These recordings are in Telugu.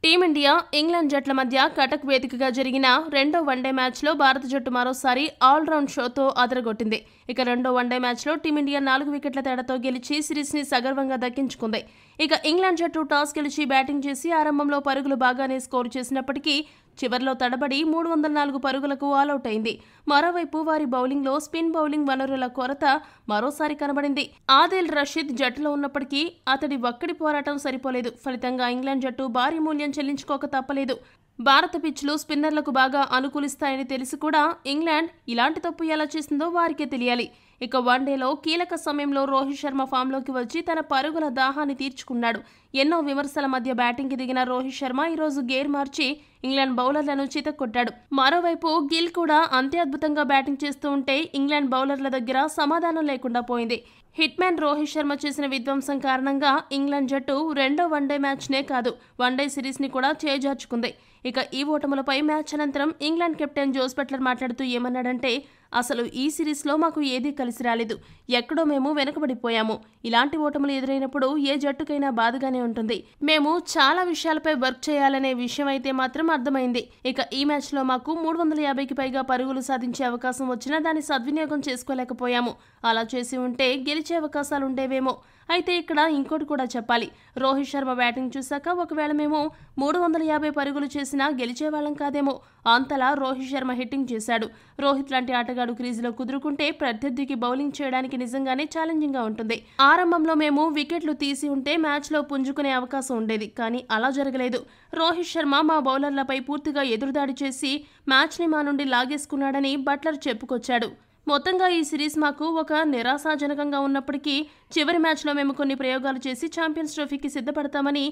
టీమిండియా, ఇంగ్లాండ్ జట్ల మధ్య కటక్ వేదికగా జరిగిన రెండో వన్డే మ్యాచ్లో భారత జట్టు మరోసారి ఆల్రౌండ్ షోతో అదరగొట్టింది. ఇక రెండో వన్డే మ్యాచ్లో టీమిండియా 4 వికెట్ల తేడాతో గెలిచి సిరీస్ని సగర్వంగా దక్కించుకుంది. ఇక ఇంగ్లాండ్ జట్టు టాస్ గెలిచి బ్యాటింగ్ చేసి ఆరంభంలో పరుగులు బాగానే స్కోరు చేసినప్పటికీ చివర్లో తడబడి 304 పరుగులకు ఆలౌట్ అయింది. మరోవైపు వారి బౌలింగ్లో స్పిన్ బౌలింగ్ వనరుల కొరత మరోసారి కనబడింది. ఆదిల్ రషీద్ జట్టులో ఉన్నప్పటికీ అతడి ఒక్కడి పోరాటం సరిపోలేదు. ఫలితంగా ఇంగ్లాండ్ జట్టు భారీ మూల్యం చెల్లించుకోక తప్పలేదు. భారత పిచ్లు స్పిన్నర్లకు బాగా అనుకూలిస్తాయని తెలిసి కూడా ఇంగ్లాండ్ ఇలాంటి తప్పు ఎలా చేసిందో వారికే తెలియాలి. ఇక వన్డేలో కీలక సమయంలో రోహిత్ శర్మ ఫామ్లోకి వచ్చి తన పరుగుల దాహాన్ని తీర్చుకున్నాడు. ఎన్నో విమర్శల మధ్య బ్యాటింగ్కి దిగిన రోహిత్ శర్మ ఈరోజు గేర్ మార్చి ఇంగ్లాండ్ బౌలర్లను చితక్కొట్టాడు. మరోవైపు గిల్ కూడా అంతే అద్భుతంగా బ్యాటింగ్ చేస్తూ ఉంటే ఇంగ్లాండ్ బౌలర్ల దగ్గర సమాధానం లేకుండా పోయింది. హిట్ మ్యాన్ రోహిత్ శర్మ చేసిన విధ్వంసం కారణంగా ఇంగ్లాండ్ జట్టు రెండో వన్డే మ్యాచ్నే కాదు వన్డే సిరీస్ని కూడా చేజార్చుకుంది. ఇక ఈ ఓటములపై మ్యాచ్ అనంతరం ఇంగ్లాండ్ కెప్టెన్ జోస్ బట్లర్ మాట్లాడుతూ ఏమన్నాడంటే, అసలు ఈ సిరీస్లో మాకు ఏదీ కలిసి రాలేదు. ఎక్కడో మేము వెనుకబడిపోయాము. ఇలాంటి ఓటములు ఎదురైనప్పుడు ఏ జట్టుకైనా బాధగానే ఉంటుంది. మేము చాలా విషయాలపై వర్క్ చేయాలనే విషయం అయితే మాత్రం అర్థమైంది. ఇక ఈ మ్యాచ్లో మాకు 350కి పైగా పరుగులు సాధించే అవకాశం వచ్చినా దాన్ని సద్వినియోగం చేసుకోలేకపోయాము. అలా చేసి ఉంటే గెలిచే అవకాశాలుండేవేమో. అయితే ఇక్కడ ఇంకోటి కూడా చెప్పాలి. రోహిత్ శర్మ బ్యాటింగ్ చూశాక ఒకవేళ మేము 350 పరుగులు చేసినా గెలిచేవాళ్ళం కాదేమో. అంతలా రోహిత్ శర్మ హిట్టింగ్ చేశాడు. రోహిత్ లాంటి ఆటగాడు క్రీజులో కుదురుకుంటే ప్రత్యర్థికి బౌలింగ్ చేయడానికి నిజంగానే ఛాలెంజింగ్గా ఉంటుంది. ఆరంభంలో మేము వికెట్లు తీసి ఉంటే మ్యాచ్లో పుంజుకునే అవకాశం ఉండేది. కానీ అలా జరగలేదు. రోహిత్ శర్మ మా బౌలర్లపై పూర్తిగా ఎదురుదాడి చేసి మ్యాచ్ని మా నుండి లాగేసుకున్నాడని బట్లర్ చెప్పుకొచ్చాడు. మొత్తంగా ఈ సిరీస్ మాకు ఒక నిరాశాజనకంగా ఉన్నప్పటికీ చివరి మ్యాచ్లో మేము కొన్ని ప్రయోగాలు చేసి ఛాంపియన్స్ ట్రోఫీకి సిద్ధపడతామని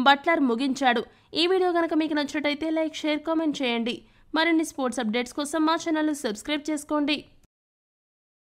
బట్లర్ ముగించాడు. ఈ వీడియో కనుక మీకు నచ్చినట్టయితే లైక్, షేర్, కామెంట్ చేయండి. మరిన్ని స్పోర్ట్స్ అప్డేట్స్ కోసం మా ఛానల్ని సబ్స్క్రైబ్ చేసుకోండి.